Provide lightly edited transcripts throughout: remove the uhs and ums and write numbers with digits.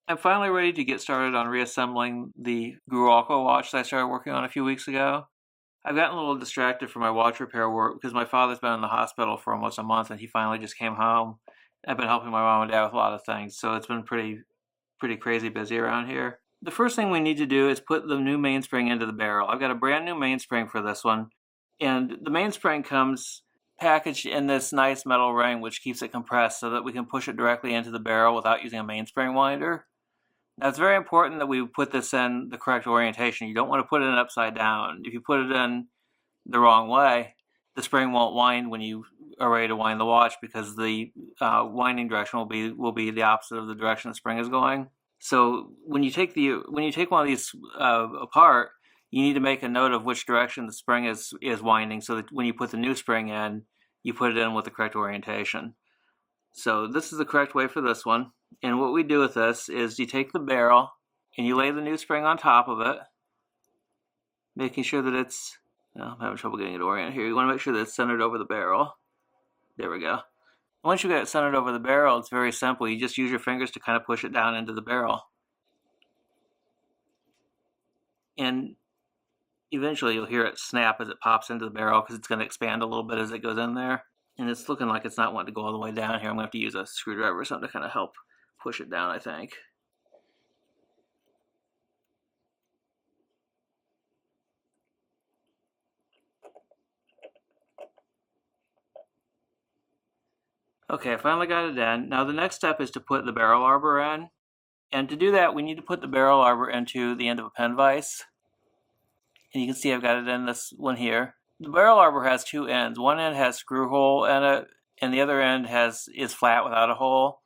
I'm finally ready to get started on reassembling the Grewaco watch that I started working on a few weeks ago. I've gotten a little distracted from my watch repair work because my father's been in the hospital for almost a month and he finally just came home. I've been helping my mom and dad with a lot of things, so it's been pretty crazy busy around here. The first thing we need to do is put the new mainspring into the barrel. I've got a brand new mainspring for this one, and the mainspring comes packaged in this nice metal ring which keeps it compressed so that we can push it directly into the barrel without using a mainspring winder. Now, it's very important that we put this in the correct orientation. You don't want to put it in upside down. If you put it in the wrong way, the spring won't wind when you are ready to wind the watch because the winding direction will be the opposite of the direction the spring is going. So when you take one of these apart, you need to make a note of which direction the spring is winding, so that when you put the new spring in, you put it in with the correct orientation. So this is the correct way for this one. And what we do with this is you take the barrel and you lay the new spring on top of it, making sure that it's, I'm having trouble getting it oriented here. You want to make sure that it's centered over the barrel. There we go. Once you get it centered over the barrel, it's very simple. You just use your fingers to kind of push it down into the barrel. And eventually you'll hear it snap as it pops into the barrel because it's going to expand a little bit as it goes in there. And it's looking like it's not wanting to go all the way down here. I'm going to have to use a screwdriver or something to kind of help push it down, I think. Okay, I finally got it in. Now the next step is to put the barrel arbor in. And to do that, we need to put the barrel arbor into the end of a pen vise. And you can see I've got it in this one here. The barrel arbor has two ends. One end has a screw hole in it, and the other end is flat without a hole.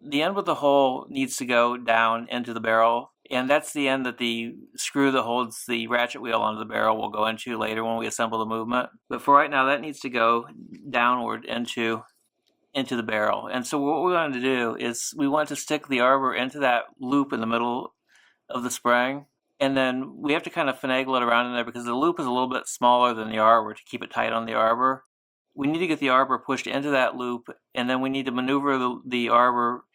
The end with the hole needs to go down into the barrel, and that's the end that the screw that holds the ratchet wheel onto the barrel will go into later when we assemble the movement. But for right now, that needs to go downward into the barrel. And so what we want to do is we want to stick the arbor into that loop in the middle of the spring, and then we have to kind of finagle it around in there because the loop is a little bit smaller than the arbor to keep it tight on the arbor. We need to get the arbor pushed into that loop, and then we need to maneuver the arbor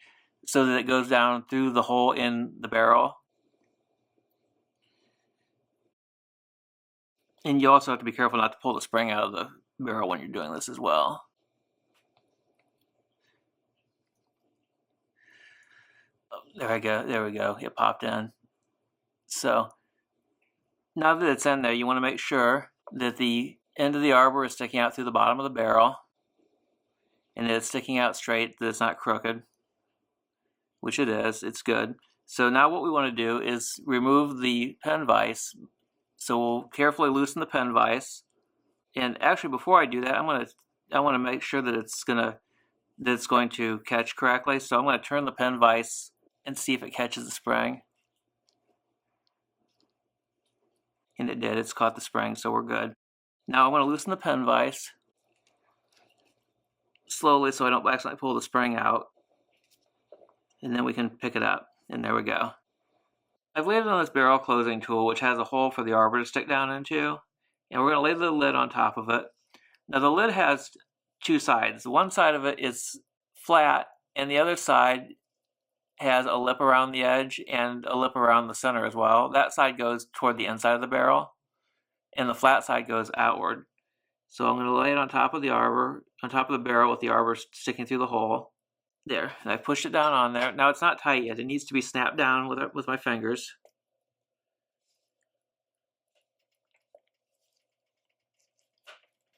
so that it goes down through the hole in the barrel. And you also have to be careful not to pull the spring out of the barrel when you're doing this as well. There we go, it popped in. So now that it's in there, you want to make sure that the end of the arbor is sticking out through the bottom of the barrel, and that it's sticking out straight, that it's not crooked, which it is. It's good. So now what we want to do is remove the pen vise. So we'll carefully loosen the pen vise. And actually, before I do that, I want to make sure that it's going to catch correctly. So I'm going to turn the pen vise and see if it catches the spring. And it did. It's caught the spring, so we're good. Now I'm going to loosen the pen vise slowly so I don't accidentally pull the spring out. And then we can pick it up. And there we go. I've laid it on this barrel closing tool, which has a hole for the arbor to stick down into. And we're going to lay the lid on top of it. Now the lid has two sides. One side of it is flat, and the other side has a lip around the edge and a lip around the center as well. That side goes toward the inside of the barrel, and the flat side goes outward. So I'm going to lay it on top of the arbor, on top of the barrel with the arbor sticking through the hole. There, and I pushed it down on there. Now it's not tight yet. It needs to be snapped down with my fingers.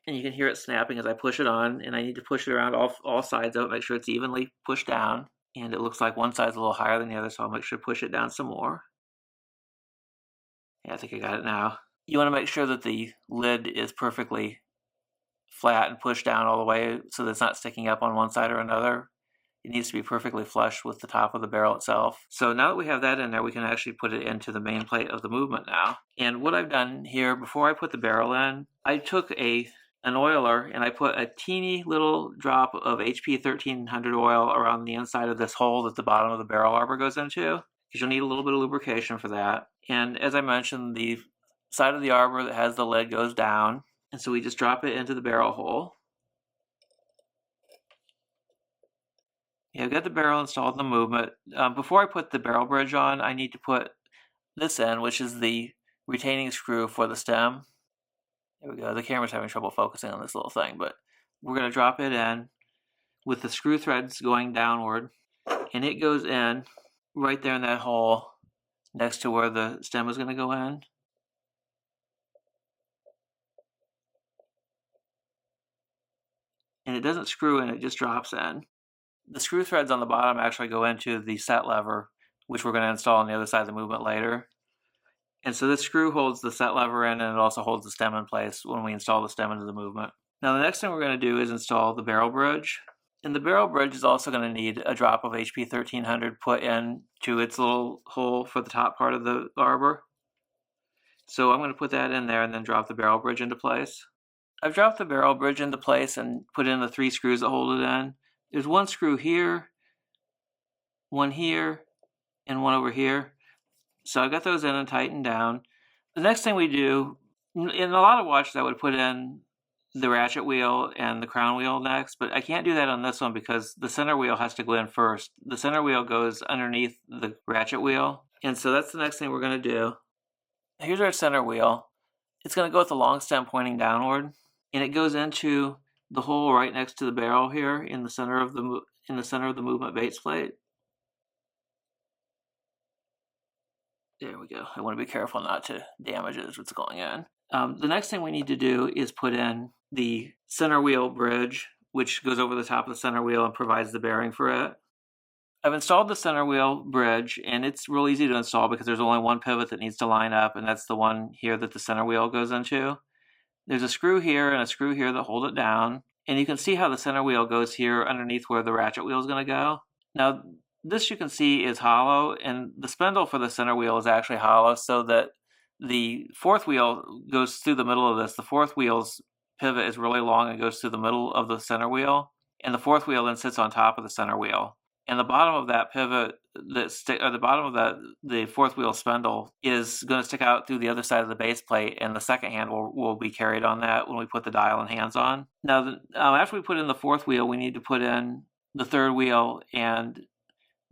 And you can hear it snapping as I push it on, and I need to push it around all sides of it, make sure it's evenly pushed down. And it looks like one side's a little higher than the other, so I'll make sure to push it down some more. Yeah, I think I got it now. You want to make sure that the lid is perfectly flat and pushed down all the way so that it's not sticking up on one side or another. It needs to be perfectly flush with the top of the barrel itself. So now that we have that in there, we can actually put it into the main plate of the movement now. And what I've done here, before I put the barrel in, I took an oiler and I put a teeny little drop of HP 1300 oil around the inside of this hole that the bottom of the barrel arbor goes into, because you'll need a little bit of lubrication for that. And as I mentioned, the side of the arbor that has the lid goes down, and so we just drop it into the barrel hole. Yeah, I've got the barrel installed in the movement. Before I put the barrel bridge on, I need to put this in, which is the retaining screw for the stem. There we go. The camera's having trouble focusing on this little thing, but we're going to drop it in with the screw threads going downward, and it goes in right there in that hole next to where the stem is going to go in. And it doesn't screw in, it just drops in. The screw threads on the bottom actually go into the set lever, which we're going to install on the other side of the movement later. And so this screw holds the set lever in, and it also holds the stem in place when we install the stem into the movement. Now the next thing we're going to do is install the barrel bridge. And the barrel bridge is also going to need a drop of HP 1300 put in to its little hole for the top part of the arbor. So I'm going to put that in there and then drop the barrel bridge into place. I've dropped the barrel bridge into place and put in the 3 screws that hold it in. There's one screw here, one here, and one over here. So I got those in and tightened down. The next thing we do, in a lot of watches I would put in the ratchet wheel and the crown wheel next, but I can't do that on this one because the center wheel has to go in first. The center wheel goes underneath the ratchet wheel, and so that's the next thing we're going to do. Here's our center wheel. It's going to go with the long stem pointing downward, and it goes into the hole right next to the barrel here in the center of the movement base plate. There we go. I want to be careful not to damage it as it's going in. The next thing we need to do is put in the center wheel bridge, which goes over the top of the center wheel and provides the bearing for it. I've installed the center wheel bridge, and it's real easy to install because there's only one pivot that needs to line up, and that's the one here that the center wheel goes into. There's a screw here and a screw here that hold it down, and you can see how the center wheel goes here underneath where the ratchet wheel is going to go. Now, this you can see is hollow, and the spindle for the center wheel is actually hollow so that the fourth wheel goes through the middle of this. The fourth wheel's pivot is really long and goes through the middle of the center wheel, and the fourth wheel then sits on top of the center wheel. And the bottom of that pivot, the bottom of the fourth wheel spindle is going to stick out through the other side of the base plate, and the second hand will be carried on that when we put the dial and hands on. Now, after we put in the fourth wheel, we need to put in the third wheel and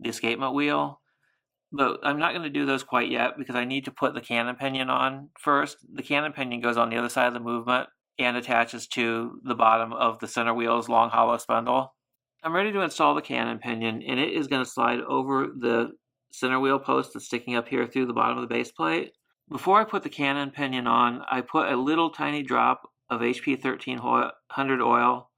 the escapement wheel. But I'm not going to do those quite yet because I need to put the cannon pinion on first. The cannon pinion goes on the other side of the movement and attaches to the bottom of the center wheel's long hollow spindle. I'm ready to install the cannon pinion, and it is going to slide over the center wheel post that's sticking up here through the bottom of the base plate. Before I put the cannon pinion on, I put a little tiny drop of HP 1300 oil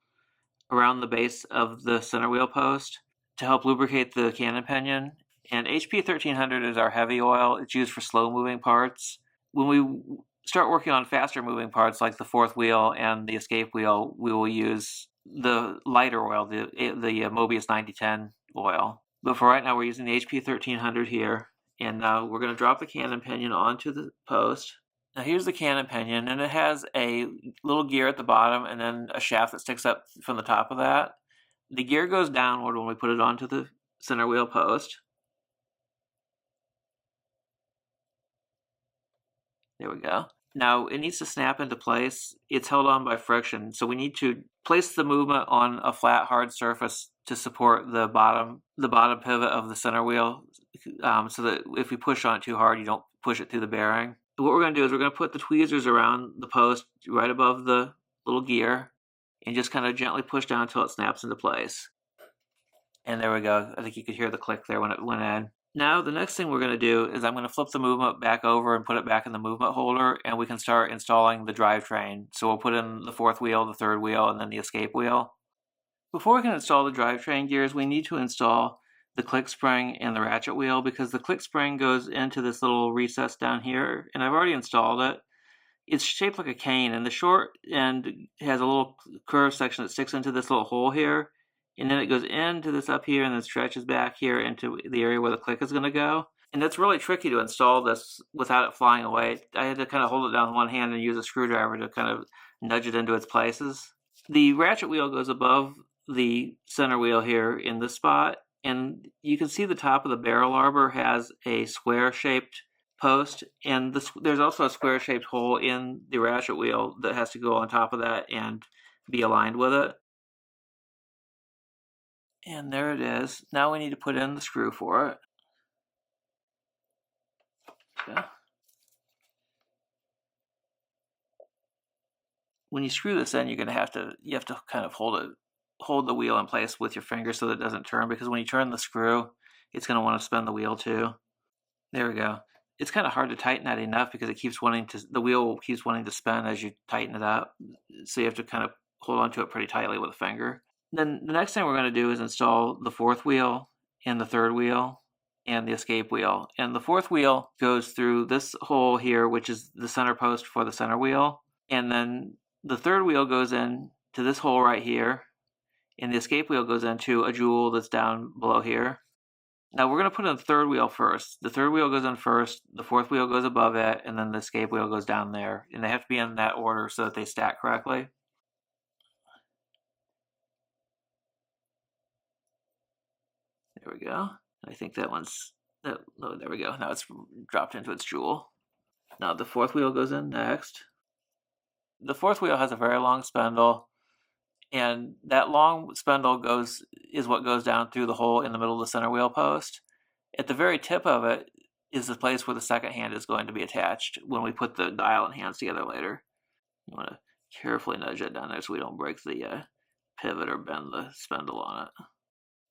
around the base of the center wheel post to help lubricate the cannon pinion. And HP 1300 is our heavy oil. It's used for slow moving parts. When we start working on faster moving parts like the fourth wheel and the escape wheel, we will use the lighter oil, the Mobius 9010 oil. But for right now, we're using the HP 1300 here. And now we're going to drop the cannon pinion onto the post. Now here's the cannon pinion, and it has a little gear at the bottom and then a shaft that sticks up from the top of that. The gear goes downward when we put it onto the center wheel post. There we go. Now it needs to snap into place. It's held on by friction, so we need to place the movement on a flat, hard surface to support the bottom pivot of the center wheel, so that if we push on it too hard, you don't push it through the bearing. What we're going to do is we're going to put the tweezers around the post right above the little gear and just kind of gently push down until it snaps into place. And there we go. I think you could hear the click there when it went in. Now the next thing we're going to do is I'm going to flip the movement back over and put it back in the movement holder, and we can start installing the drivetrain. So we'll put in the fourth wheel, the third wheel, and then the escape wheel. Before we can install the drivetrain gears, we need to install the click spring and the ratchet wheel, because the click spring goes into this little recess down here, and I've already installed it. It's shaped like a cane, and the short end has a little curved section that sticks into this little hole here, and then it goes into this up here and then stretches back here into the area where the click is going to go. And that's really tricky to install this without it flying away. I had to kind of hold it down with one hand and use a screwdriver to kind of nudge it into its places. The ratchet wheel goes above the center wheel here in this spot, and you can see the top of the barrel arbor has a square-shaped post, and there's also a square-shaped hole in the ratchet wheel that has to go on top of that and be aligned with it. And there it is. Now we need to put in the screw for it. Okay. When you screw this in, you have to kind of hold the wheel in place with your finger so that it doesn't turn, because when you turn the screw, it's going to want to spin the wheel too. There we go. It's kind of hard to tighten that enough because the wheel keeps wanting to spin as you tighten it up. So you have to kind of hold onto it pretty tightly with a finger. Then the next thing we're going to do is install the fourth wheel and the third wheel and the escape wheel. And the fourth wheel goes through this hole here, which is the center post for the center wheel. And then the third wheel goes in to this hole right here. And the escape wheel goes into a jewel that's down below here. Now we're going to put in the third wheel first. The third wheel goes in first, the fourth wheel goes above it, and then the escape wheel goes down there. And they have to be in that order so that they stack correctly. There we go. I think that one's, oh, there we go. Now it's dropped into its jewel. Now the fourth wheel goes in next. The fourth wheel has a very long spindle, and that long spindle is what goes down through the hole in the middle of the center wheel post. At the very tip of it is the place where the second hand is going to be attached when we put the dial and hands together later. You want to carefully nudge it down there so we don't break the pivot or bend the spindle on it.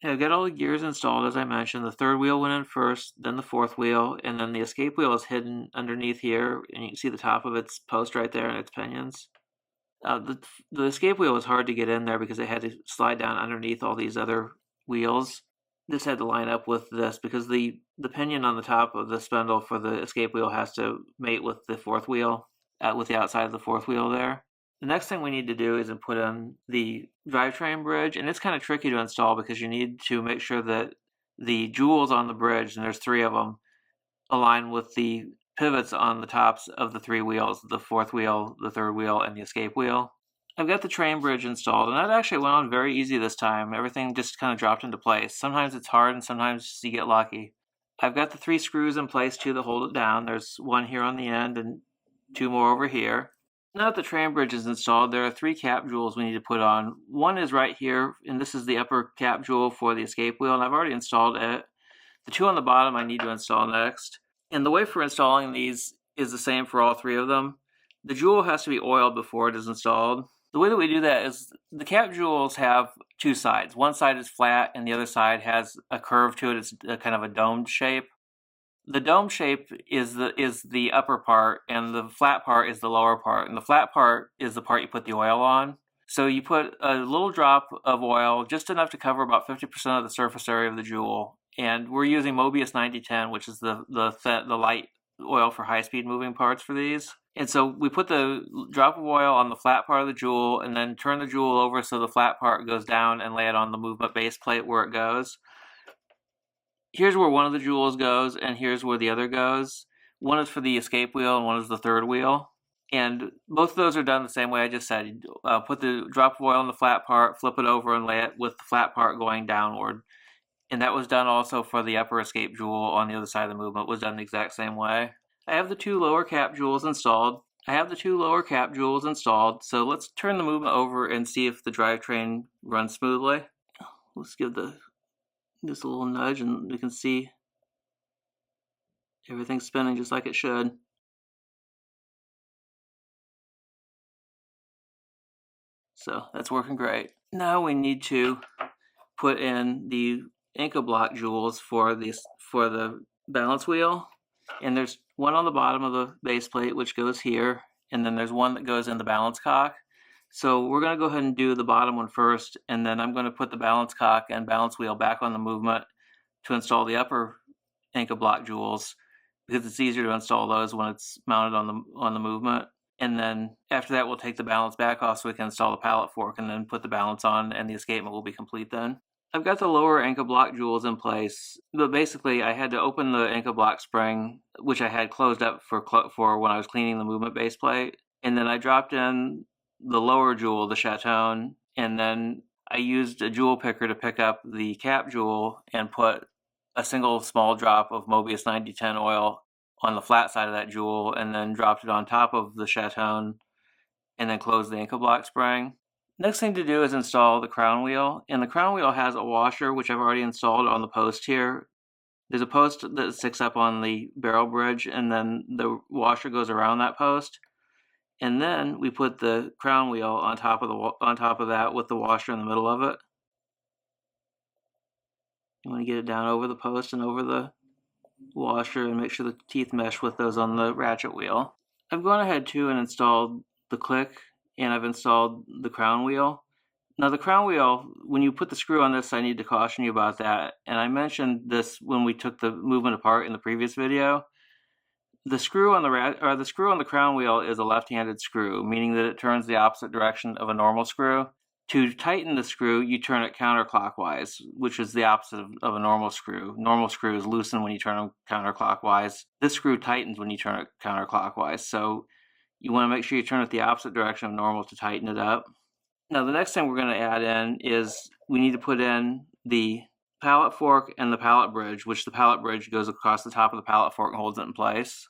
Yeah, I've got all the gears installed, as I mentioned. The third wheel went in first, then the fourth wheel, and then the escape wheel is hidden underneath here, and you can see the top of its post right there and its pinions. The escape wheel was hard to get in there because it had to slide down underneath all these other wheels. This had to line up with this because the pinion on the top of the spindle for the escape wheel has to mate with the fourth wheel, with the outside of the fourth wheel there. The next thing we need to do is put in the drivetrain bridge, and it's kind of tricky to install because you need to make sure that the jewels on the bridge, and there's 3 of them, align with the pivots on the tops of the 3 wheels, the fourth wheel, the third wheel, and the escape wheel. I've got the train bridge installed, and that actually went on very easy this time. Everything just kind of dropped into place. Sometimes it's hard, and sometimes you get lucky. I've got the 3 screws in place too that hold it down. There's 1 here on the end and 2 more over here. Now that the train bridge is installed, there are 3 cap jewels we need to put on. One is right here, and this is the upper cap jewel for the escape wheel, and I've already installed it. The 2 on the bottom I need to install next. And the way for installing these is the same for all 3 of them. The jewel has to be oiled before it is installed. The way that we do that is the cap jewels have 2 sides. One side is flat, and the other side has a curve to it. It's kind of a domed shape. The dome shape is the upper part, and the flat part is the lower part. And the flat part is the part you put the oil on. So you put a little drop of oil, just enough to cover about 50% of the surface area of the jewel. And we're using Mobius 9010, which is the light oil for high-speed moving parts for these. And so we put the drop of oil on the flat part of the jewel, and then turn the jewel over so the flat part goes down, and lay it on the movement base plate where it goes. Here's where one of the jewels goes, and here's where the other goes. One is for the escape wheel, and one is the third wheel. And both of those are done the same way I just said. You put the drop of oil on the flat part, flip it over, and lay it with the flat part going downward. And that was done also for the upper escape jewel on the other side of the movement. It was done the exact same way. I have the 2 lower cap jewels installed. So let's turn the movement over and see if the drivetrain runs smoothly. Let's give just a little nudge, and we can see everything's spinning just like it should. So that's working great. Now we need to put in the Incabloc Jewels for the balance wheel. And there's one on the bottom of the base plate which goes here, and then there's one that goes in the balance cock. So we're going to go ahead and do the bottom one first, and then I'm going to put the balance cock and balance wheel back on the movement to install the upper Incabloc Jewels, because it's easier to install those when it's mounted on the movement. And then after that, we'll take the balance back off so we can install the pallet fork, and then put the balance on, and the escapement will be complete then. I've got the lower Incabloc jewels in place, but basically I had to open the Incabloc spring, which I had closed up for when I was cleaning the movement base plate. And then I dropped in the lower jewel, the chaton, and then I used a jewel picker to pick up the cap jewel and put a single small drop of Mobius 9010 oil on the flat side of that jewel, and then dropped it on top of the chaton, and then closed the Incabloc spring. Next thing to do is install the crown wheel, and the crown wheel has a washer which I've already installed on the post here. There's a post that sticks up on the barrel bridge, and then the washer goes around that post. And then we put the crown wheel on top of that with the washer in the middle of it. You want to get it down over the post and over the washer and make sure the teeth mesh with those on the ratchet wheel. I've gone ahead too and installed the click, and I've installed the crown wheel. Now the crown wheel, when you put the screw on this, I need to caution you about that. And I mentioned this when we took the movement apart in the previous video. The screw on the crown wheel is a left-handed screw, meaning that it turns the opposite direction of a normal screw. To tighten the screw, you turn it counterclockwise, which is the opposite of a normal screw. Normal screws loosen when you turn them counterclockwise. This screw tightens when you turn it counterclockwise. So you want to make sure you turn it the opposite direction of normal to tighten it up. Now the next thing we're going to add in is we need to put in the pallet fork and the pallet bridge, which the pallet bridge goes across the top of the pallet fork and holds it in place.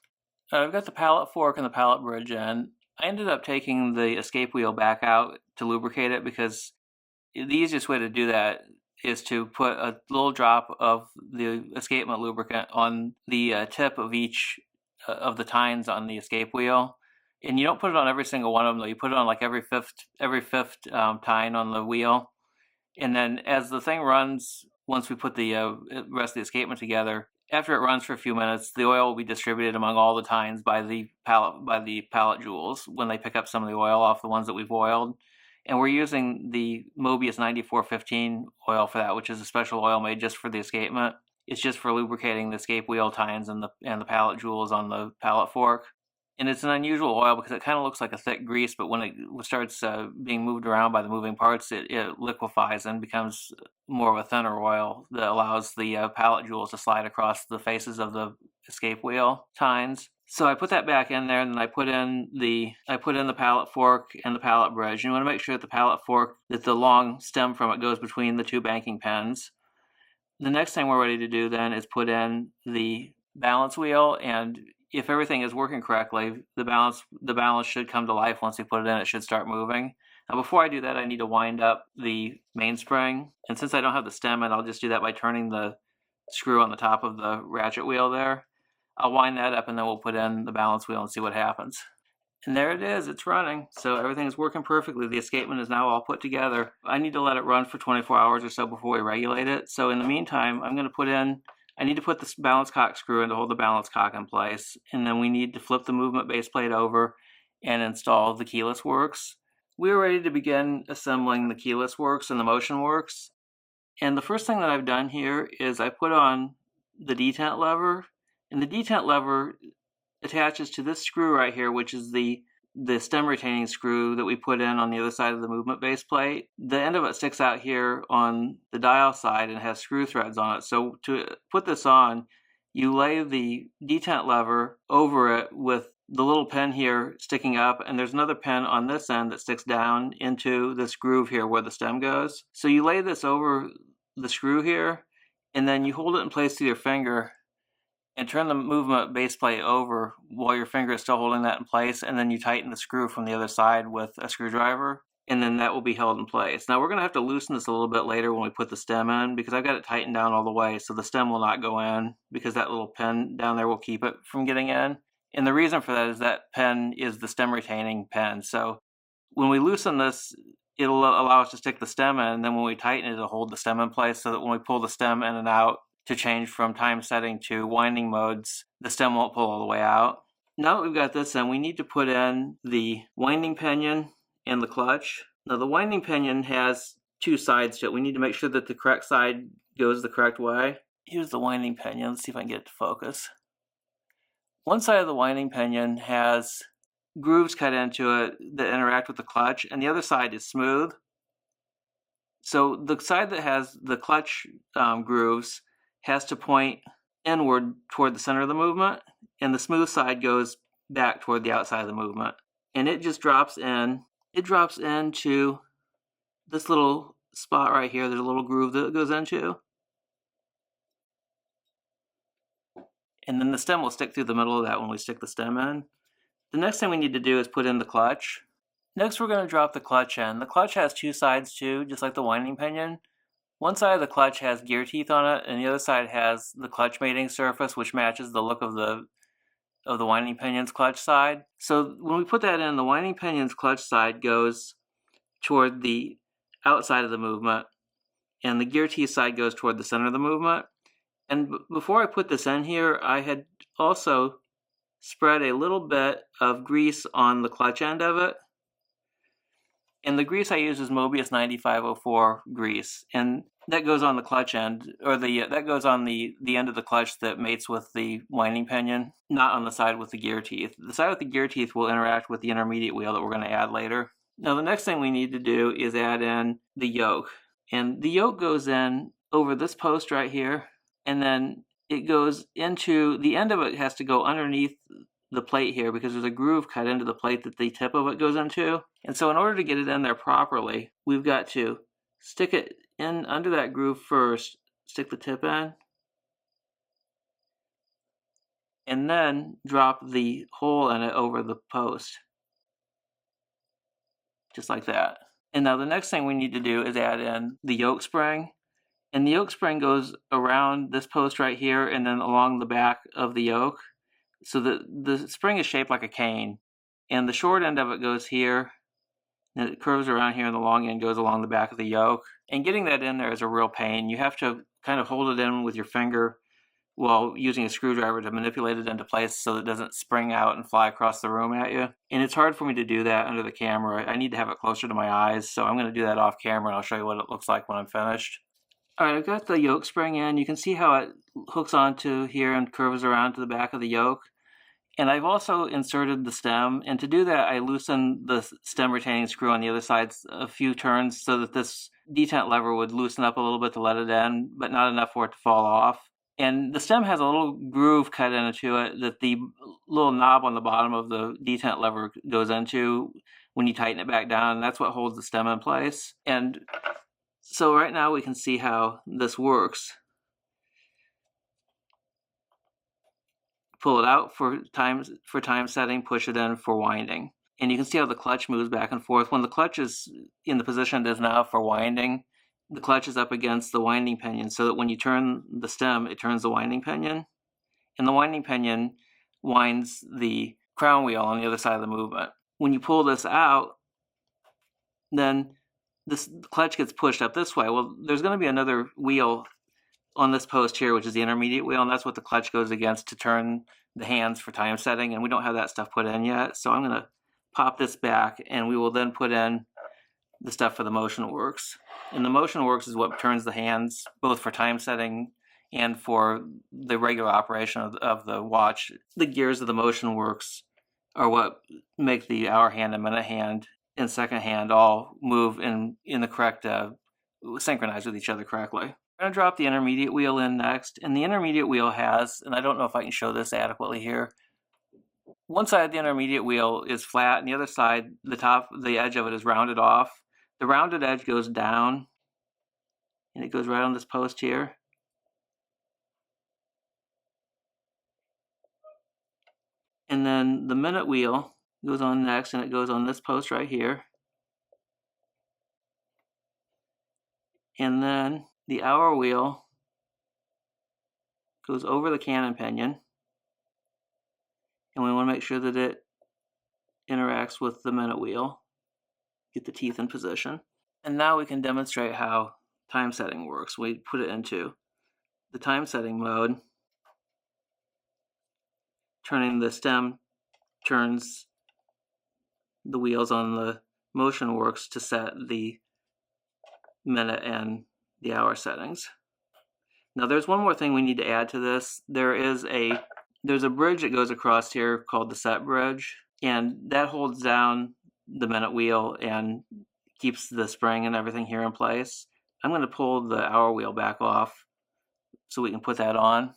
I've got the pallet fork and the pallet bridge in. I ended up taking the escape wheel back out to lubricate it because the easiest way to do that is to put a little drop of the escapement lubricant on the tip of each of the tines on the escape wheel. And you don't put it on every single one of them, though. You put it on like every fifth tine on the wheel. And then as the thing runs, once we put the rest of the escapement together, after it runs for a few minutes, the oil will be distributed among all the tines by the Pallet Jewels when they pick up some of the oil off the ones that we've oiled. And we're using the Mobius 9415 oil for that, which is a special oil made just for the escapement. It's just for lubricating the escape wheel tines and the Pallet Jewels on the pallet fork. And it's an unusual oil because it kind of looks like a thick grease, but when it starts being moved around by the moving parts, it liquefies and becomes more of a thinner oil that allows the pallet jewels to slide across the faces of the escape wheel tines. So I put that back in there, and then I put in the pallet fork and the pallet bridge. You want to make sure that the pallet fork, that the long stem from it goes between the two banking pins. The next thing we're ready to do then is put in the balance wheel, and if everything is working correctly, the balance should come to life once we put it in. It should start moving. Now before I do that, I need to wind up the mainspring, and since I don't have the stem in, I'll just do that by turning the screw on the top of the ratchet wheel there. I'll wind that up, and then we'll put in the balance wheel and see what happens. And there it is, it's running. So everything is working perfectly. The escapement is now all put together. I need to let it run for 24 hours or so before we regulate it. So in the meantime, I need to put this balance cock screw in to hold the balance cock in place. And then we need to flip the movement base plate over and install the keyless works. We are ready to begin assembling the keyless works and the motion works. And the first thing that I've done here is I put on the detent lever. And the detent lever attaches to this screw right here, which is the stem retaining screw that we put in on the other side of the movement base plate. The end of it sticks out here on the dial side and has screw threads on it. So to put this on, you lay the detent lever over it with the little pin here sticking up, and there's another pin on this end that sticks down into this groove here where the stem goes. So you lay this over the screw here, and then you hold it in place with your finger and turn the movement base plate over while your finger is still holding that in place, and then you tighten the screw from the other side with a screwdriver, and then that will be held in place. Now we're going to have to loosen this a little bit later when we put the stem in, because I've got it tightened down all the way, so the stem will not go in, because that little pin down there will keep it from getting in. And the reason for that is that pin is the stem retaining pin. So when we loosen this, it'll allow us to stick the stem in, and then when we tighten it, it'll hold the stem in place, so that when we pull the stem in and out to change from time setting to winding modes, the stem won't pull all the way out. Now that we've got this in, we need to put in the winding pinion and the clutch. Now the winding pinion has two sides to it. We need to make sure that the correct side goes the correct way. Here's the winding pinion. Let's see if I can get it to focus. One side of the winding pinion has grooves cut into it that interact with the clutch, and the other side is smooth. So the side that has the clutch grooves has to point inward toward the center of the movement, and the smooth side goes back toward the outside of the movement. And it just drops in. It drops into this little spot right here. There's a little groove that it goes into. And then the stem will stick through the middle of that when we stick the stem in. The next thing we need to do is put in the clutch. Next, we're going to drop the clutch in. The clutch has two sides too, just like the winding pinion. One side of the clutch has gear teeth on it, and the other side has the clutch mating surface, which matches the look of the winding pinion's clutch side. So when we put that in, the winding pinion's clutch side goes toward the outside of the movement, and the gear teeth side goes toward the center of the movement. And before I put this in here, I had also spread a little bit of grease on the clutch end of it. And the grease I use is Mobius 9504 grease, and that goes on the clutch end, or that goes on the end of the clutch that mates with the winding pinion, not on the side with the gear teeth. The side with the gear teeth will interact with the intermediate wheel that we're going to add later. Now the next thing we need to do is add in the yoke, and the yoke goes in over this post right here, and then it goes into, the end of it has to go underneath the plate here because there's a groove cut into the plate that the tip of it goes into. And so in order to get it in there properly, we've got to stick it in under that groove first, stick the tip in, and then drop the hole in it over the post, just like that. And now the next thing we need to do is add in the yoke spring. And the yoke spring goes around this post right here and then along the back of the yoke. So the spring is shaped like a cane, and the short end of it goes here, and it curves around here, and the long end goes along the back of the yoke. And getting that in there is a real pain. You have to kind of hold it in with your finger while using a screwdriver to manipulate it into place so it doesn't spring out and fly across the room at you. And it's hard for me to do that under the camera. I need to have it closer to my eyes, so I'm going to do that off camera, and I'll show you what it looks like when I'm finished. Alright, I've got the yoke spring in. You can see how it hooks onto here and curves around to the back of the yoke. And I've also inserted the stem, and to do that I loosen the stem retaining screw on the other side a few turns so that this detent lever would loosen up a little bit to let it in, but not enough for it to fall off. And the stem has a little groove cut into it that the little knob on the bottom of the detent lever goes into when you tighten it back down, and that's what holds the stem in place. And so right now we can see how this works. Pull it out for time setting, push it in for winding. And you can see how the clutch moves back and forth. When the clutch is in the position it is now for winding, the clutch is up against the winding pinion so that when you turn the stem, it turns the winding pinion. And the winding pinion winds the crown wheel on the other side of the movement. When you pull this out, then this clutch gets pushed up this way. Well, there's going to be another wheel on this post here, which is the intermediate wheel, and that's what the clutch goes against to turn the hands for time setting, and we don't have that stuff put in yet. So I'm going to pop this back, and we will then put in the stuff for the motion works. And the motion works is what turns the hands both for time setting and for the regular operation of the watch. The gears of the motion works are what make the hour hand and minute hand and second hand all move in the correct, synchronize with each other correctly. I'm going to drop the intermediate wheel in next, and the intermediate wheel has, and I don't know if I can show this adequately here, one side of the intermediate wheel is flat, and the other side, the edge of it is rounded off. The rounded edge goes down, and it goes right on this post here. And then the minute wheel goes on next, and it goes on this post right here. And then the hour wheel goes over the cannon pinion, and we want to make sure that it interacts with the minute wheel, get the teeth in position. And now we can demonstrate how time setting works. We put it into the time setting mode. Turning the stem turns the wheels on the motion works to set the minute and the hour settings. Now there's one more thing we need to add to this. There's a bridge that goes across here called the set bridge, and that holds down the minute wheel and keeps the spring and everything here in place. I'm going to pull the hour wheel back off so we can put that on.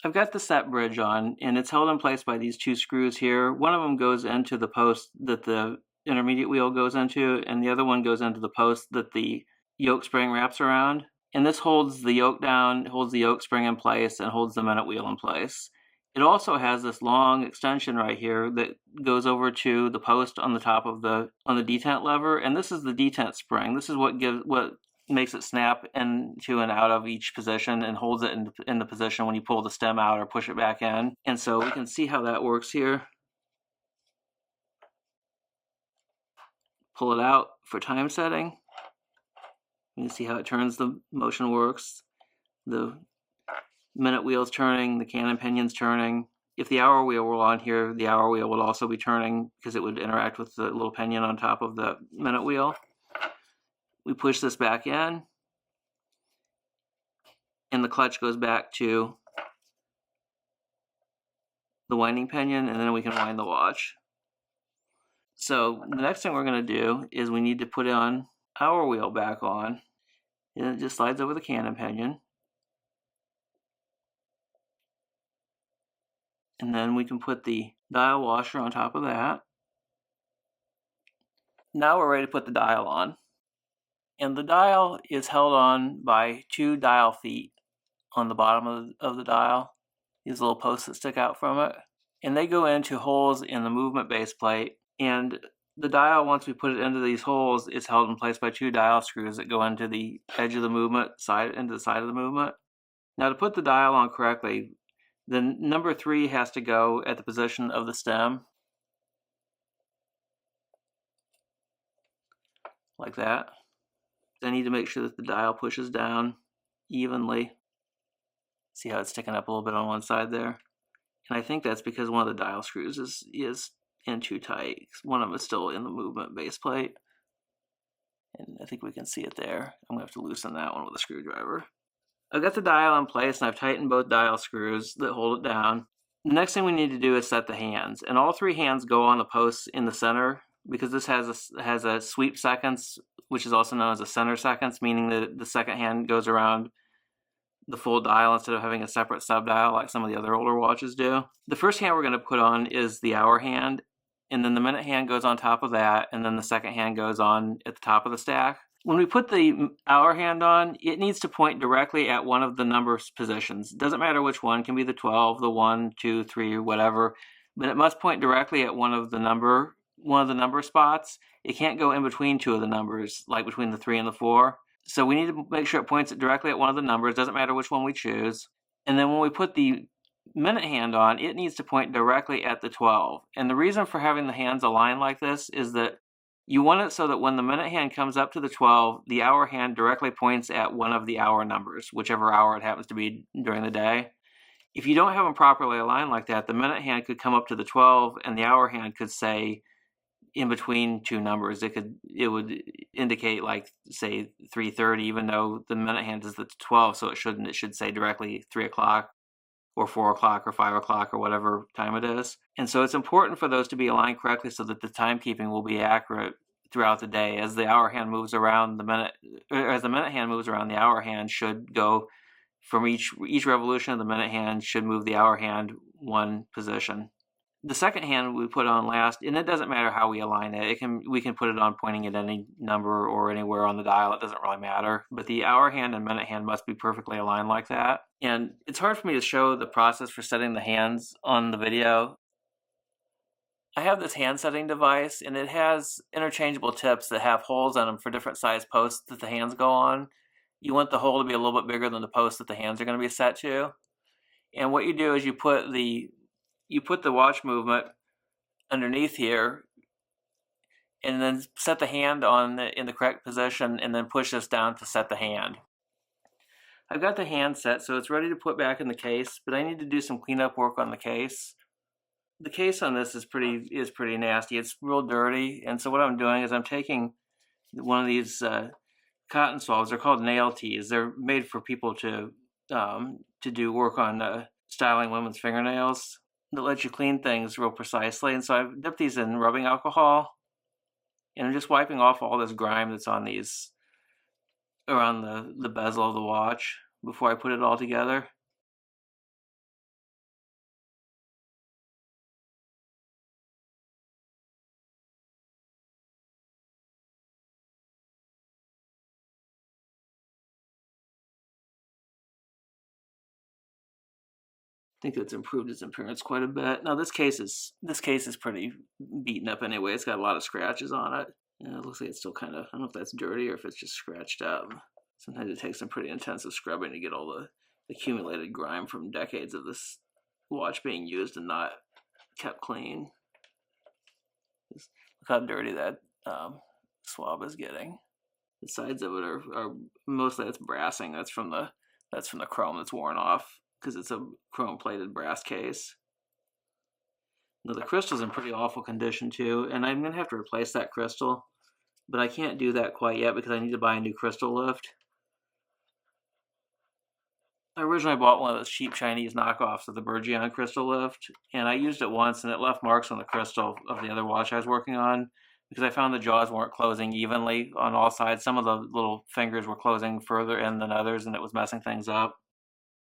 I've got the set bridge on, and it's held in place by these two screws here. One of them goes into the post that the intermediate wheel goes into, and the other one goes into the post that the yoke spring wraps around. And this holds the yoke down, holds the yoke spring in place, and holds the minute wheel in place. It also has this long extension right here that goes over to the post on the top of the detent lever, and this is the detent spring. This is what makes it snap into and out of each position and holds it in the position when you pull the stem out or push it back in. And so we can see how that works here. Pull it out for time setting. You can see how it turns, the motion works. The minute wheel's turning, the cannon pinion's turning. If the hour wheel were on here, the hour wheel would also be turning because it would interact with the little pinion on top of the minute wheel. We push this back in, and the clutch goes back to the winding pinion, and then we can wind the watch. So the next thing we're going to do is we need to put on hour wheel back on, and it just slides over the cannon pinion. And then we can put the dial washer on top of that. Now we're ready to put the dial on. And the dial is held on by 2 dial feet on the bottom of the dial. These little posts that stick out from it. And they go into holes in the movement base plate. And the dial, once we put it into these holes, is held in place by 2 dial screws that go into the edge of the movement, into the side of the movement. Now to put the dial on correctly, the number 3 has to go at the position of the stem, like that. I need to make sure that the dial pushes down evenly. See how it's sticking up a little bit on one side there? And I think that's because one of the dial screws is in too tight. One of them is still in the movement base plate. And I think we can see it there. I'm going to have to loosen that one with a screwdriver. I've got the dial in place, and I've tightened both dial screws that hold it down. The next thing we need to do is set the hands. And all 3 hands go on the posts in the center, because this has a sweep seconds, which is also known as a center seconds, meaning that the second hand goes around the full dial instead of having a separate sub dial like some of the other older watches do. The first hand we're going to put on is the hour hand, and then the minute hand goes on top of that, and then the second hand goes on at the top of the stack. When we put the hour hand on, it needs to point directly at one of the number positions. It doesn't matter which one, it can be the 12, the 1, 2, 3, or whatever, but it must point directly at one of the number spots. It can't go in between 2 of the numbers, like between the 3 and the 4. So we need to make sure it points it directly at one of the numbers. Doesn't matter which one we choose. And then when we put the minute hand on, it needs to point directly at the 12. And the reason for having the hands aligned like this is that you want it so that when the minute hand comes up to the 12, the hour hand directly points at one of the hour numbers, whichever hour it happens to be during the day. If you don't have them properly aligned like that, the minute hand could come up to the 12, and the hour hand could say in between 2 numbers. It would indicate, like, say 3:30, even though the minute hand is the 12, so it shouldn't. It should say directly 3 o'clock or 4 o'clock or 5 o'clock or whatever time it is. And so it's important for those to be aligned correctly so that the timekeeping will be accurate throughout the day. As the hour hand moves around, as the minute hand moves around, the hour hand should go from each revolution of the minute hand should move the hour hand 1 position. The second hand we put on last, and it doesn't matter how we align it. We can put it on pointing at any number or anywhere on the dial. It doesn't really matter. But the hour hand and minute hand must be perfectly aligned like that. And it's hard for me to show the process for setting the hands on the video. I have this hand setting device, and it has interchangeable tips that have holes in them for different size posts that the hands go on. You want the hole to be a little bit bigger than the post that the hands are going to be set to. And what you do is you put the watch movement underneath here, and then set the hand in the correct position, and then push this down to set the hand. I've got the hand set, so it's ready to put back in the case, but I need to do some cleanup work on the case. The case on this is pretty nasty. It's real dirty, and so what I'm doing is I'm taking one of these cotton swabs. They're called nail teas. They're made for people to do work on styling women's fingernails, that lets you clean things real precisely. And so I've dipped these in rubbing alcohol, and I'm just wiping off all this grime that's on these around the bezel of the watch before I put it all together. think it's improved its appearance quite a bit. Now this case is pretty beaten up anyway. It's got a lot of scratches on it. And it looks like it's still kind of, I don't know if that's dirty or if it's just scratched up. Sometimes it takes some pretty intensive scrubbing to get all the accumulated grime from decades of this watch being used and not kept clean. Look how dirty that swab is getting. The sides of it are mostly it's brassing. That's from the chrome that's worn off because it's a chrome plated brass case. Now the crystal's in pretty awful condition too, and I'm gonna have to replace that crystal, but I can't do that quite yet because I need to buy a new crystal lift. I originally bought one of those cheap Chinese knockoffs of the Bergeon crystal lift, and I used it once and it left marks on the crystal of the other watch I was working on because I found the jaws weren't closing evenly on all sides. Some of the little fingers were closing further in than others, and it was messing things up.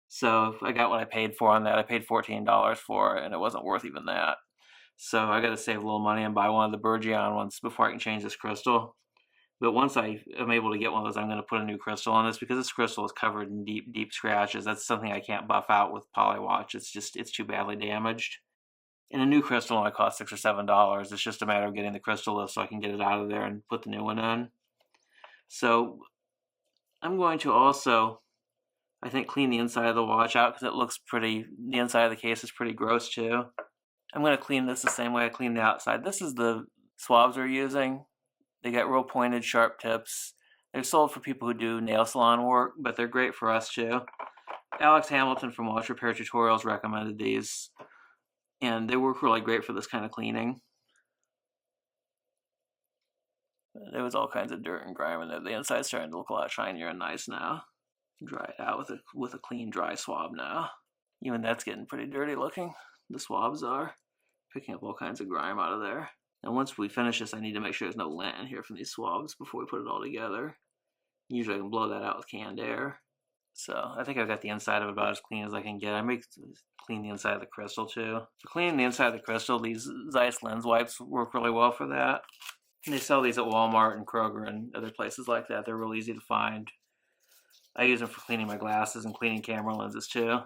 So I got what I paid for on that. I paid $14 for it, and it wasn't worth even that. So I got to save a little money and buy one of the Bergeon ones before I can change this crystal. But once I am able to get one of those, I'm going to put a new crystal on this because this crystal is covered in deep, deep scratches. That's something I can't buff out with Polywatch. It's too badly damaged. And a new crystal only costs $6 or $7. It's just a matter of getting the crystal lift so I can get it out of there and put the new one in. So I'm going to also, I think, clean the inside of the watch out because it looks pretty, the inside of the case is pretty gross too. I'm going to clean this the same way I clean the outside. This is the swabs we're using. They got real pointed, sharp tips. They're sold for people who do nail salon work, but they're great for us too. Alex Hamilton from Watch Repair Tutorials recommended these, and they work really great for this kind of cleaning. There was all kinds of dirt and grime in there. The inside's starting to look a lot shinier and nice now. Dry it out with a clean, dry swab now. Even that's getting pretty dirty looking. The swabs are picking up all kinds of grime out of there. And once we finish this, I need to make sure there's no lint in here from these swabs before we put it all together. Usually I can blow that out with canned air. So I think I've got the inside of it about as clean as I can get. I may clean the inside of the crystal too. For cleaning the inside of the crystal, these Zeiss lens wipes work really well for that. And they sell these at Walmart and Kroger and other places like that. They're real easy to find. I use them for cleaning my glasses and cleaning camera lenses too.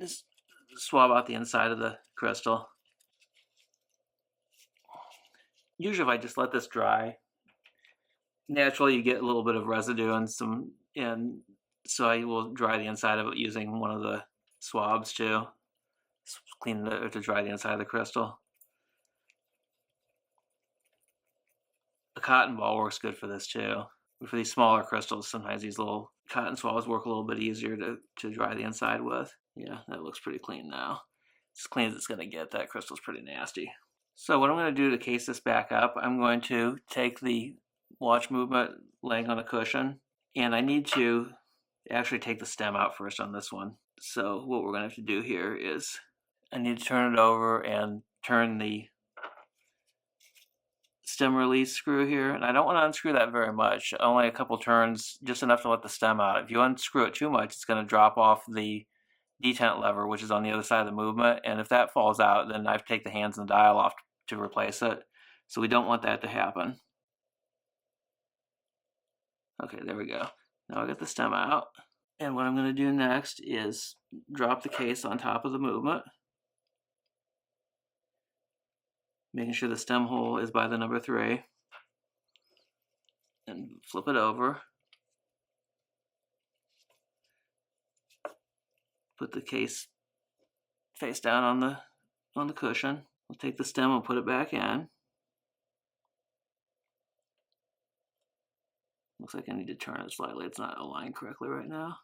Just swab out the inside of the crystal. Usually if I just let this dry, naturally you get a little bit of residue and so I will dry the inside of it using one of the swabs too. To dry the inside of the crystal. A cotton ball works good for this too. But for these smaller crystals, sometimes these little cotton swabs work a little bit easier to dry the inside with. Yeah, that looks pretty clean now. As clean as it's going to get. That crystal's pretty nasty. So what I'm going to do to case this back up, I'm going to take the watch movement laying on a cushion, and I need to actually take the stem out first on this one. So what we're going to have to do here is I need to turn it over and turn the stem release screw here, and I don't want to unscrew that very much, only a couple turns, just enough to let the stem out. If you unscrew it too much, it's going to drop off the detent lever, which is on the other side of the movement, and if that falls out, then I have to take the hands and the dial off to replace it. So we don't want that to happen. Okay, there we go. Now I got the stem out, and what I'm going to do next is drop the case on top of the movement, making sure the stem hole is by the number 3, and flip it over. Put the case face down on the cushion. We'll take the stem and put it back in. Looks like I need to turn it slightly. It's not aligned correctly right now.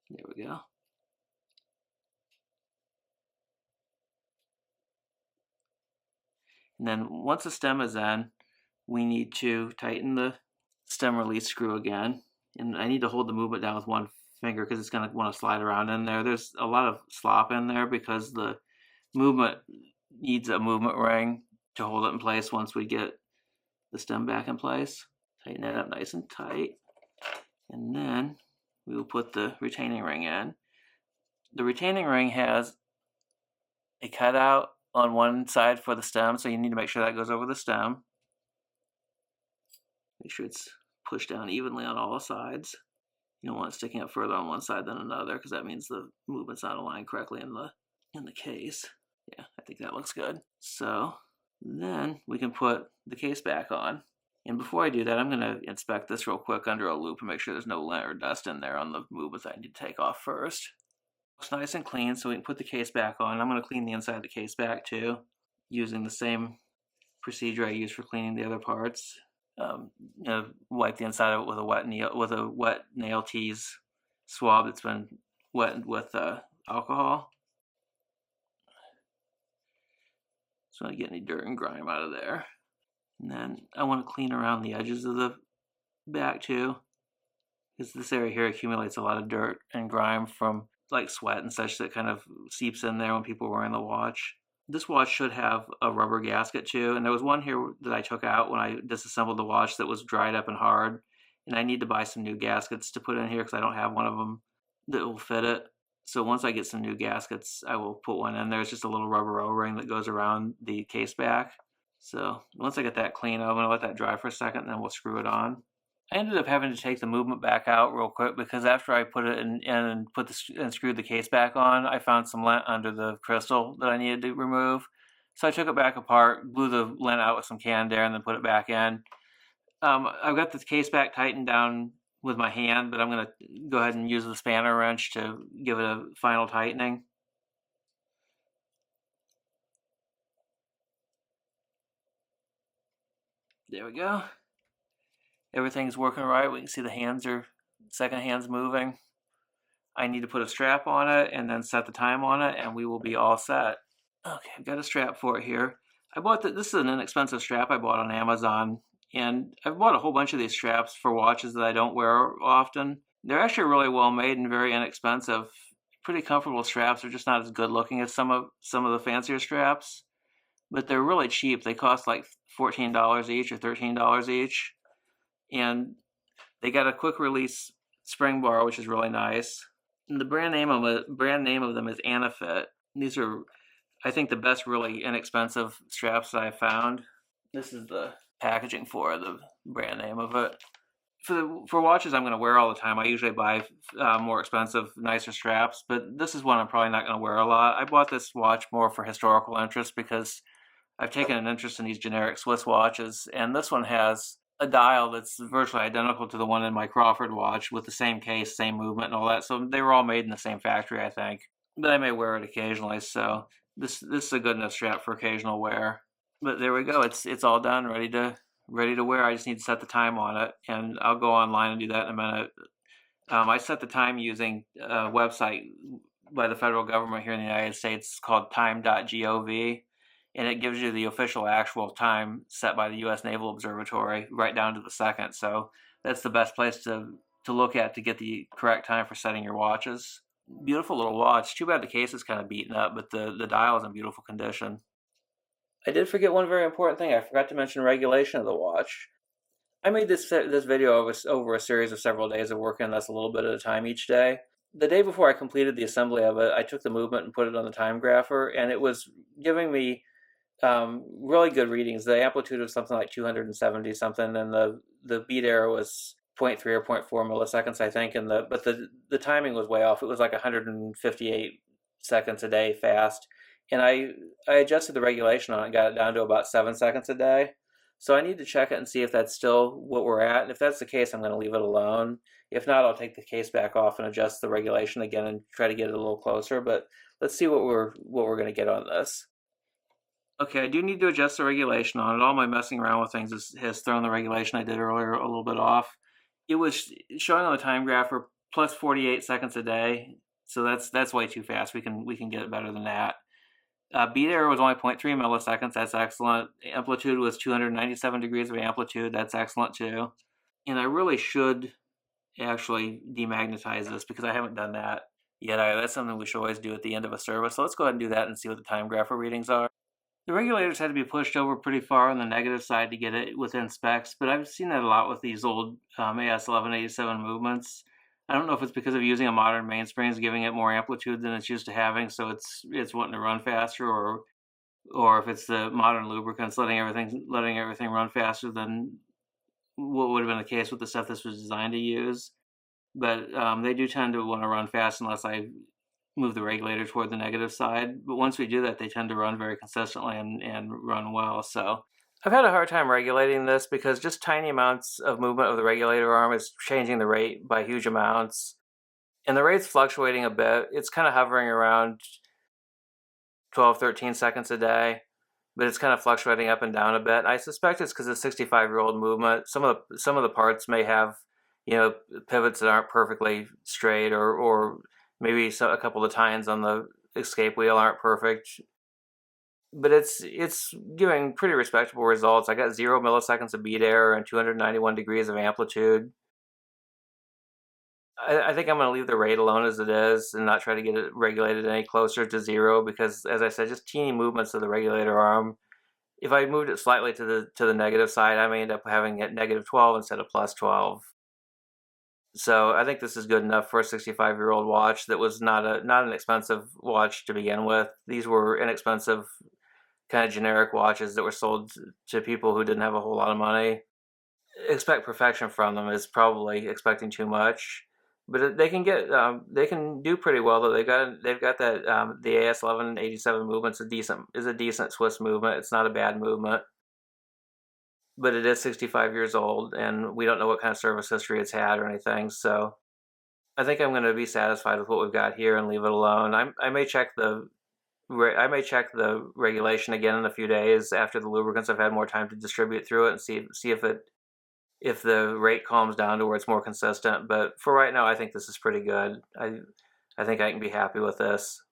There we go. And then once the stem is in, we need to tighten the stem release screw again. And I need to hold the movement down with one finger because it's going to want to slide around in there. There's a lot of slop in there because the movement needs a movement ring to hold it in place once we get the stem back in place. Tighten that up nice and tight. And then we will put the retaining ring in. The retaining ring has a cutout on one side for the stem, so you need to make sure that goes over the stem. Make sure it's pushed down evenly on all sides. You don't want it sticking up further on one side than another, because that means the movement's not aligned correctly in the case. Yeah, I think that looks good. So then we can put the case back on. And before I do that, I'm going to inspect this real quick under a loupe and make sure there's no lint or dust in there on the movements I need to take off first. Looks nice and clean, so we can put the case back on. I'm going to clean the inside of the case back too, using the same procedure I use for cleaning the other parts. Wipe the inside of it with a wet nail tease swab that's been wetted with alcohol. So I don't get any dirt and grime out of there. And then I want to clean around the edges of the back too, because this area here accumulates a lot of dirt and grime from like sweat and such that kind of seeps in there when people are wearing the watch. This watch should have a rubber gasket too, and there was one here that I took out when I disassembled the watch that was dried up and hard, and I need to buy some new gaskets to put in here because I don't have one of them that will fit it. So once I get some new gaskets, I will put one in there. It's just a little rubber O-ring that goes around the case back. So once I get that clean, I'm going to let that dry for a second, and then we'll screw it on. I ended up having to take the movement back out real quick because after I put it in and screwed the case back on, I found some lint under the crystal that I needed to remove. So I took it back apart, blew the lint out with some canned air, and then put it back in. I've got the case back tightened down with my hand, but I'm going to go ahead and use the spanner wrench to give it a final tightening. There we go. Everything's working right. We can see the second hand's moving. I need to put a strap on it and then set the time on it, and we will be all set. Okay, I've got a strap for it here. This is an inexpensive strap I bought on Amazon, and I've bought a whole bunch of these straps for watches that I don't wear often. They're actually really well made and very inexpensive. Pretty comfortable straps. They're just not as good looking as some of the fancier straps, but they're really cheap. They cost like $14 each or $13 each. And they got a quick release spring bar, which is really nice. And the brand name of them is Anafit. These are, I think, the best really inexpensive straps that I've found. This is the packaging for the brand name of it. For watches I'm going to wear all the time, I usually buy more expensive, nicer straps, but this is one I'm probably not going to wear a lot. I bought this watch more for historical interest because I've taken an interest in these generic Swiss watches, and this one has a dial that's virtually identical to the one in my Crawford watch with the same case, same movement and all that. So they were all made in the same factory, I think. But I may wear it occasionally, so this is a good enough strap for occasional wear. But there we go. It's all done, ready to wear. I just need to set the time on it, and I'll go online and do that in a minute. I set the time using a website by the federal government here in the United States called time.gov. And it gives you the official actual time set by the U.S. Naval Observatory right down to the second. So that's the best place to look at to get the correct time for setting your watches. Beautiful little watch. Too bad the case is kind of beaten up, but the dial is in beautiful condition. I did forget one very important thing. I forgot to mention regulation of the watch. I made this video over a series of several days of working on this a little bit at a time each day. The day before I completed the assembly of it, I took the movement and put it on the time grapher, and it was giving me really good readings. The amplitude was something like 270 something, and the beat error was 0.3 or 0.4 milliseconds, I think. But the timing was way off. It was like 158 seconds a day fast, and I adjusted the regulation on it, got it down to about 7 seconds a day. So I need to check it and see if that's still what we're at. And if that's the case, I'm going to leave it alone. If not, I'll take the case back off and adjust the regulation again and try to get it a little closer. But let's see what we're going to get on this. Okay, I do need to adjust the regulation on it. All my messing around with things has thrown the regulation I did earlier a little bit off. It was showing on the time grapher plus 48 seconds a day, so that's way too fast. We can get it better than that. Beat error was only 0.3 milliseconds. That's excellent. Amplitude was 297 degrees of amplitude. That's excellent too. And I really should actually demagnetize this because I haven't done that yet. That's something we should always do at the end of a service. So let's go ahead and do that and see what the time grapher readings are. The regulators had to be pushed over pretty far on the negative side to get it within specs, but I've seen that a lot with these old AS-1187 movements. I don't know if it's because of using a modern mainspring is giving it more amplitude than it's used to having, so it's wanting to run faster, or if it's the modern lubricants letting everything run faster than what would have been the case with the stuff this was designed to use. but they do tend to want to run fast unless I move the regulator toward the negative side. But once we do that, they tend to run very consistently and run well. So I've had a hard time regulating this because just tiny amounts of movement of the regulator arm is changing the rate by huge amounts. And the rate's fluctuating a bit. It's kind of hovering around 12, 13 seconds a day, but it's kind of fluctuating up and down a bit. I suspect it's because of 65-year-old movement. Some of the parts may have, pivots that aren't perfectly straight, or maybe a couple of tines on the escape wheel aren't perfect. But it's giving pretty respectable results. I got 0 milliseconds of beat error and 291 degrees of amplitude. I think I'm going to leave the rate alone as it is and not try to get it regulated any closer to 0 because, as I said, just teeny movements of the regulator arm. If I moved it slightly to the negative side, I may end up having it negative 12 instead of plus 12. So I think this is good enough for a 65-year-old watch that was not an expensive watch to begin with. These were inexpensive, kind of generic watches that were sold to people who didn't have a whole lot of money. Expect perfection from them is probably expecting too much. But they can do pretty well though. They've got that the AS-1187 movement's a decent Swiss movement. It's not a bad movement, but it is 65 years old, and we don't know what kind of service history it's had or anything. So I think I'm going to be satisfied with what we've got here and leave it alone. I may check the regulation again in a few days after the lubricants have had more time to distribute through it and see if the rate calms down to where it's more consistent. But for right now, I think this is pretty good. I think I can be happy with this.